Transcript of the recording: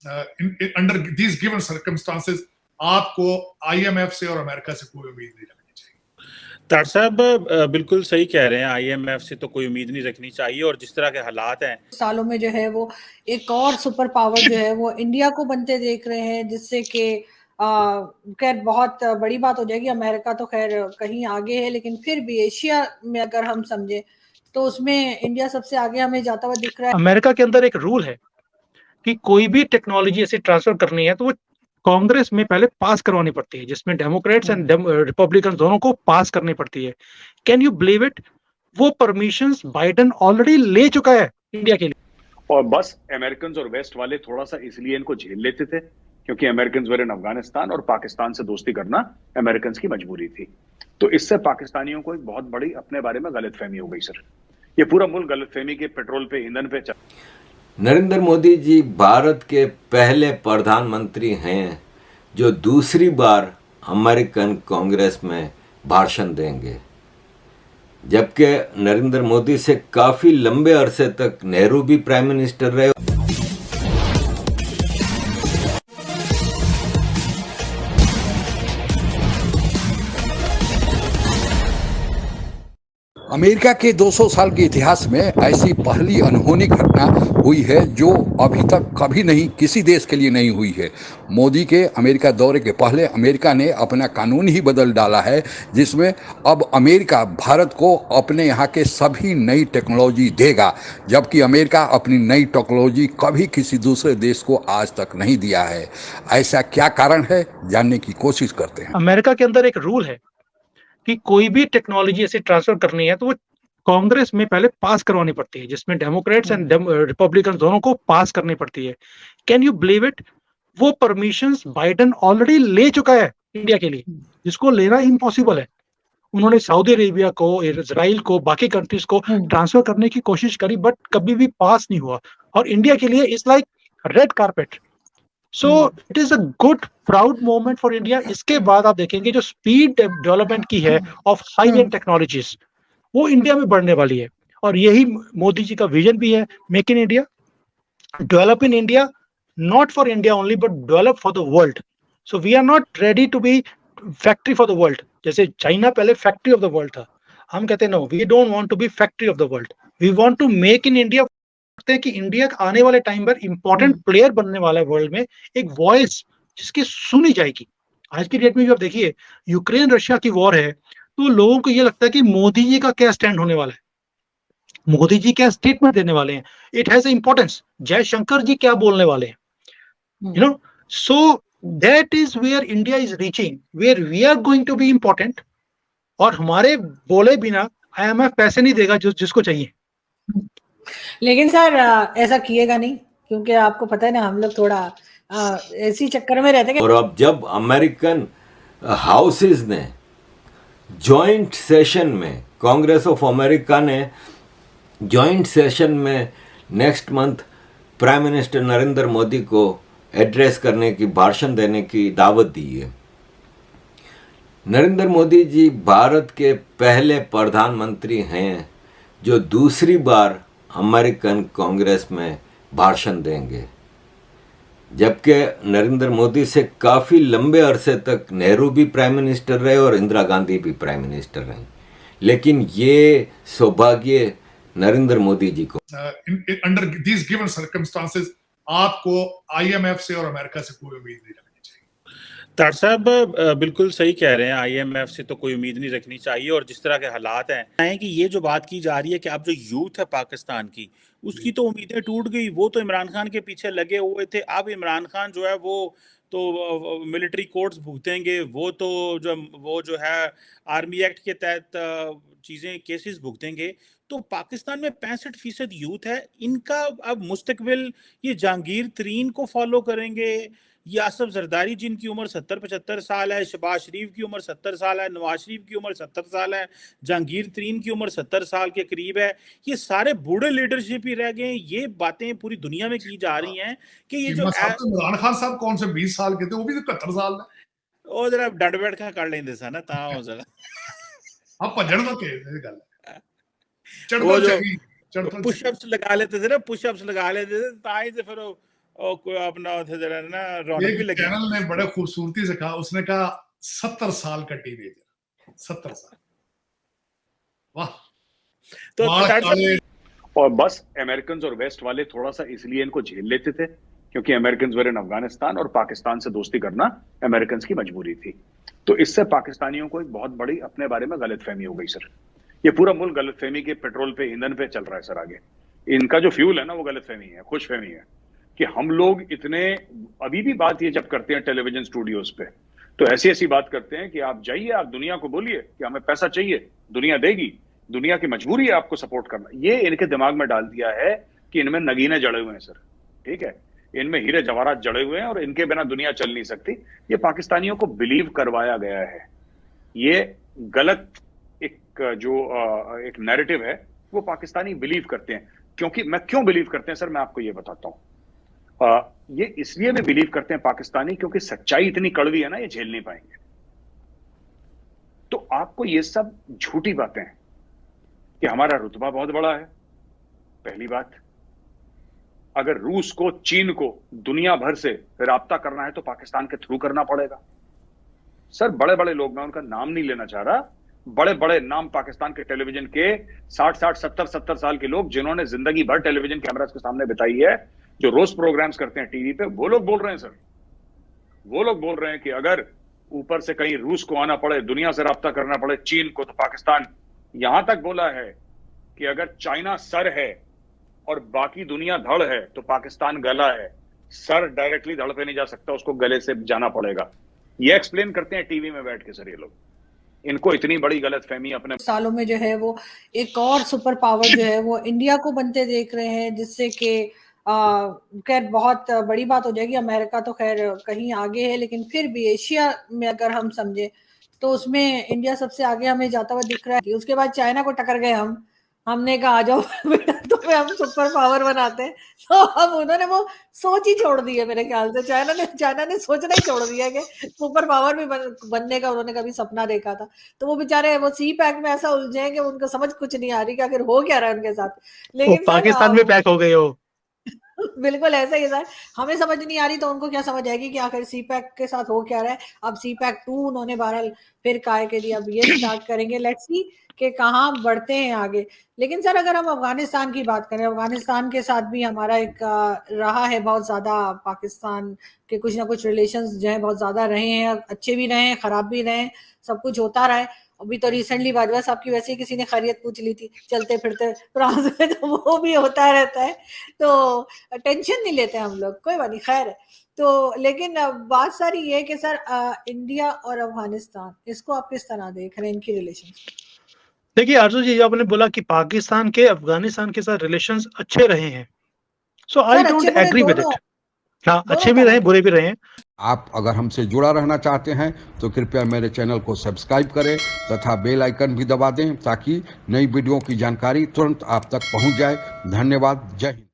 Under these given circumstances आपको IMF से और अमेरिका से कोई उम्मीद नहीं रखनी चाहिए। तार साहब बिल्कुल सही कह रहे हैं, आईएमएफ से तो कोई उम्मीद नहीं रखनी चाहिए। और जिस तरह के हालात हैं सालों में जो है वो एक और सुपर पावर जो है वो इंडिया को बनते देख रहे हैं, जिससे कि खैर बहुत बड़ी बात हो जाएगी। अमेरिका तो खैर कहीं आगे है, लेकिन फिर भी एशिया में अगर हम समझे तो उसमें इंडिया सबसे आगे हमें जाता हुआ दिख रहा है। अमेरिका के अंदर एक रूल है कि कोई भी टेक्नोलॉजी ऐसे ट्रांसफर करनी है तो वो कांग्रेस में पहले पास करवानी पड़ती है, जिसमें डेमोक्रेट्स एंड रिपब्लिकन दोनों को पास करनी पड़ती है। Can you believe it? वो परमिशंस बाइडेन ऑलरेडी ले चुका है इंडिया के लिए। और बस अमेरिकन और वेस्ट वाले थोड़ा सा इसलिए इनको झेल लेते थे क्योंकि अमेरिकन वर इन अफगानिस्तान और पाकिस्तान से दोस्ती करना अमेरिकन की मजबूरी थी। तो इससे पाकिस्तानियों को एक बहुत बड़ी अपने बारे में गलतफहमी हो गई। सर, ये पूरा मुल्क गलतफहमी के पेट्रोल पे, ईंधन पे चल। नरेंद्र मोदी जी भारत के पहले प्रधानमंत्री हैं जो दूसरी बार अमेरिकन कांग्रेस में भाषण देंगे, जबकि नरेंद्र मोदी से काफ़ी लंबे अरसे तक नेहरू भी प्राइम मिनिस्टर रहे। अमेरिका के 200 साल के इतिहास में ऐसी पहली अनहोनी घटना हुई है जो अभी तक कभी नहीं किसी देश के लिए नहीं हुई है। मोदी के अमेरिका दौरे के पहले अमेरिका ने अपना कानून ही बदल डाला है, जिसमें अब अमेरिका भारत को अपने यहाँ के सभी नई टेक्नोलॉजी देगा, जबकि अमेरिका अपनी नई टेक्नोलॉजी कभी किसी दूसरे देश को आज तक नहीं दिया है। ऐसा क्या कारण है, जानने की कोशिश करते हैं। अमेरिका के अंदर एक रूल है कि कोई भी टेक्नोलॉजी ऐसे ट्रांसफर करनी है तो वो कांग्रेस में पहले पास करवानी पड़ती है, जिसमें डेमोक्रेट्स एंड रिपब्लिकन दोनों को पास करनी पड़ती है। Can you believe it? वो परमिशंस बाइडेन ऑलरेडी ले चुका है इंडिया के लिए, जिसको लेना इम्पॉसिबल है। उन्होंने सऊदी अरेबिया को, इजराइल को, बाकी कंट्रीज को ट्रांसफर करने की कोशिश करी, बट कभी भी पास नहीं हुआ। और इंडिया के लिए it's like red carpet. So it is a good proud moment for India. इसके बाद आप देखेंगे जो स्पीड डेवलपमेंट की है ऑफ हाई एंड टेक्नोलॉजीज, वो इंडिया में बढ़ने वाली है। और यही मोदी जी का विजन भी है, make in India, develop in India, not for India only but develop for the world. So we are not ready to be factory for the world. जैसे चाइना पहले फैक्ट्री ऑफ द वर्ल्ड था, हम कहते हैं no, we don't want to be factory of the world, we want to make in India. कि India आने वाले time पर इंपॉर्टेंट प्लेयर बनने वाला है वर्ल्ड में, एक वॉइस जिसकी सुनी जाएगी। आज की डेट में भी आप देखिए, यूक्रेन रशिया की वॉर है, तो लोगों को ये लगता है कि मोदी जी का क्या स्टैंड होने वाला है, मोदी जी क्या स्टेटमेंट देने वाले हैं, it has importance, Jaishankar ji क्या बोलने वाले हैं, you know. So that is where India is reaching, where we are going to be important. और हमारे बोले बिना IMF पैसे नहीं देगा जिसको चाहिए। लेकिन सर ऐसा किएगा नहीं, क्योंकि आपको पता है ना, हम लोग थोड़ा ऐसी चक्कर में रहते हैं। और अब जब अमेरिकन हाउसेस ने जॉइंट सेशन में, कांग्रेस ऑफ अमेरिका ने जॉइंट सेशन में next month prime minister Narendra Modi को एड्रेस करने की, भाषण देने की दावत दी है। नरेंद्र मोदी जी भारत के पहले प्रधानमंत्री हैं जो दूसरी बार अमेरिकन कांग्रेस में भाषण देंगे, जबकि नरेंद्र मोदी से काफ़ी लंबे अरसे तक नेहरू भी प्राइम मिनिस्टर रहे और इंदिरा गांधी भी प्राइम मिनिस्टर रही। लेकिन ये सौभाग्य नरेंद्र मोदी जी को अंडर दीज गिवन सर्कमस्टांसेस आपको आईएमएफ से और अमेरिका से कोई उम्मीद नहीं रखनी चाहिए। तार साहब बिल्कुल सही कह रहे हैं, IMF से तो कोई उम्मीद नहीं रखनी चाहिए। और जिस तरह के हालात हैं कि ये जो बात की जा रही है कि अब जो यूथ है पाकिस्तान की, उसकी तो उम्मीदें टूट गई। वो तो इमरान खान के पीछे लगे हुए थे, अब इमरान खान जो है वो तो मिलिट्री कोर्ट्स भुगतेंगे, वो जो है आर्मी एक्ट के तहत चीज़ें, केसेस भुगतेंगे। तो पाकिस्तान में 65% यूथ है, इनका अब मुस्तकबिल ये जहांगीर तरीन को फॉलो करेंगे, ये आसफ जरदारी जिनकी उम्र 70-75 साल है, शहबाज शरीफ की उम्र 70 साल है, नवाज शरीफ की उम्र 70 साल है, जहांगीर तरीन की उम्र 70 साल के करीब है, ये सारे बूढ़े लीडरशिप ही रह गए। ये बातें पूरी दुनिया में की जा रही हैं कि ये जो इमरान खान साहब कौन से 20 साल के थे, वो भी तो 71 साल है। ਉਹ ਜਰਾ ਡੰਡ ਬੈਠ ਕੇ ਕਰ ਲੈਂਦੇ ਸਨ ਤਾਂ ਹੋ ਜਰਾ ਆ ਭੱਜਣ ਦਾ ਕੀ ਇਹ ਗੱਲ ਹੈ, वो जो पुशअप्स लगा लेते थे ना, पुशअप्स लगा लेते थे, ताई से फिर और कोई अपना जरा ना रौनक भी एक लगी। चैनल ने बड़े खूबसूरती से कहा, उसने कहा 70 साल का टीनेजर, 70 साल, वाह। तो बाल ताड़ साहब, काले, और बस अमेरिकन और वेस्ट वाले थोड़ा सा इसलिए इनको झेल लेते थे क्योंकि अमेरिकन वर इन अफगानिस्तान और पाकिस्तान से दोस्ती करना अमेरिकन की मजबूरी थी। तो इससे पाकिस्तानियों को एक बहुत बड़ी अपने बारे में गलतफहमी हो गई सर। ये पूरा मुल्क गलतफहमी के पेट्रोल पे, ईंधन पे चल रहा है सर। आगे इनका जो फ्यूल है ना वो गलतफहमी है, खुशफहमी है कि हम लोग इतने, अभी भी बात ये जब करते हैं टेलीविजन स्टूडियोज पे तो ऐसी ऐसी बात करते हैं कि आप जाइए, आप दुनिया को बोलिए कि हमें पैसा चाहिए, दुनिया देगी, दुनिया की मजबूरी है आपको सपोर्ट करना। ये इनके दिमाग में डाल दिया है कि इनमें नगीने जड़े हुए हैं सर, ठीक है, इनमें हीरे जवाहरात जड़े हुए हैं और इनके बिना दुनिया चल नहीं सकती। ये पाकिस्तानियों को बिलीव करवाया गया है। ये गलत एक नैरेटिव है, वो पाकिस्तानी बिलीव करते हैं। क्योंकि मैं क्यों बिलीव करते हैं सर, मैं आपको ये बताता हूं। ये इसलिए भी बिलीव करते हैं पाकिस्तानी क्योंकि सच्चाई इतनी कड़वी है ना, ये झेल नहीं पाएंगे। तो आपको ये सब झूठी बातें हैं कि हमारा रुतबा बहुत बड़ा है, पहली बात। अगर रूस को, चीन को दुनिया भर से राब्ता करना है तो पाकिस्तान के थ्रू करना पड़ेगा सर। बड़े बड़े लोग, मैं उनका नाम नहीं लेना चाह रहा, बड़े बड़े नाम पाकिस्तान के टेलीविजन के 60-60, 70-70 साल के लोग जिन्होंने जिंदगी भर टेलीविजन कैमरास के सामने बिताई है, जो रोज प्रोग्राम्स करते हैं टीवी पे, वो लोग बोल रहे हैं सर, वो लोग बोल रहे हैं कि अगर ऊपर से कहीं रूस को आना पड़े, दुनिया से राब्ता करना पड़े, चीन को, तो पाकिस्तान, यहां तक बोला है कि अगर चाइना सर है और बाकी दुनिया धड़ है तो पाकिस्तान गला है। सर डायरेक्टली धड़ पे नहीं जा सकता, उसको गले से जाना पड़ेगा। ये एक्सप्लेन करते हैं टीवी में बैठ के सर ये लोग। इनको इतनी बड़ी गलतफहमी अपने सालों में जो है वो एक और सुपर पावर जो है वो इंडिया को बनते देख रहे हैं, जिससे कि खैर बहुत बड़ी बात हो जाएगी। अमेरिका तो खैर कहीं आगे है, लेकिन फिर भी एशिया में अगर हम समझे तो उसमें इंडिया सबसे आगे हमें जाता हुआ दिख रहा है। उसके बाद चाइना को टक्कर गए हमने कहा आ जाओ बेटा तुम्हें हम सुपर पावर बनाते हैं, तो अब उन्होंने वो सोच ही छोड़ दी है मेरे ख्याल से। चाइना ने सोचना ही छोड़ दिया कि सुपर पावर भी बनने का उन्होंने कभी सपना देखा था। तो वो बेचारे वो सी पैक में ऐसा उलझे हैं कि उनको समझ कुछ नहीं आ रही कि आखिर हो क्या रहा है उनके साथ। लेकिन पाकिस्तान में पैक हो गए हो बिल्कुल ऐसा ही सर, हमें समझ नहीं आ रही तो उनको क्या समझ आएगी कि आखिर सी पैक के साथ हो क्या रहा है। अब सी पैक 2 उन्होंने बहरहाल फिर कहा है कि अब ये स्टार्ट करेंगे, लेट्स सी कि कहाँ बढ़ते हैं आगे। लेकिन सर अगर हम अफगानिस्तान की बात करें, अफगानिस्तान के साथ भी हमारा एक रहा है बहुत ज्यादा, पाकिस्तान के कुछ ना कुछ रिलेशंस जो है बहुत ज्यादा रहे हैं, अच्छे भी रहे हैं, खराब भी रहे हैं, सब कुछ होता रहा है। अभी तो रिसेंटली बाजवा साहब की वैसे ही किसी ने खैरियत पूछ ली थी चलते फिरते फ्रांस में, तो वो भी होता रहता है, तो टेंशन नहीं लेते हम लोग, कोई बात नहीं, खैर है। तो लेकिन बात सारी ये है कि सर इंडिया और अफगानिस्तान, इसको आप किस तरह देख रहे हैं, इनकी रिलेशन? देखिए आरजू जी, आपने बोला कि पाकिस्तान के अफगानिस्तान के साथ रिलेशंस अच्छे रहे हैं, so I don't agree with it. हाँ, अच्छे भी रहे, बुरे भी रहे। आप अगर हमसे जुड़ा रहना चाहते हैं तो कृपया मेरे चैनल को सब्सक्राइब करें तथा बेल आइकन भी दबा दें ताकि नई वीडियो की जानकारी तुरंत आप तक पहुंच जाए। धन्यवाद। जय हिंद।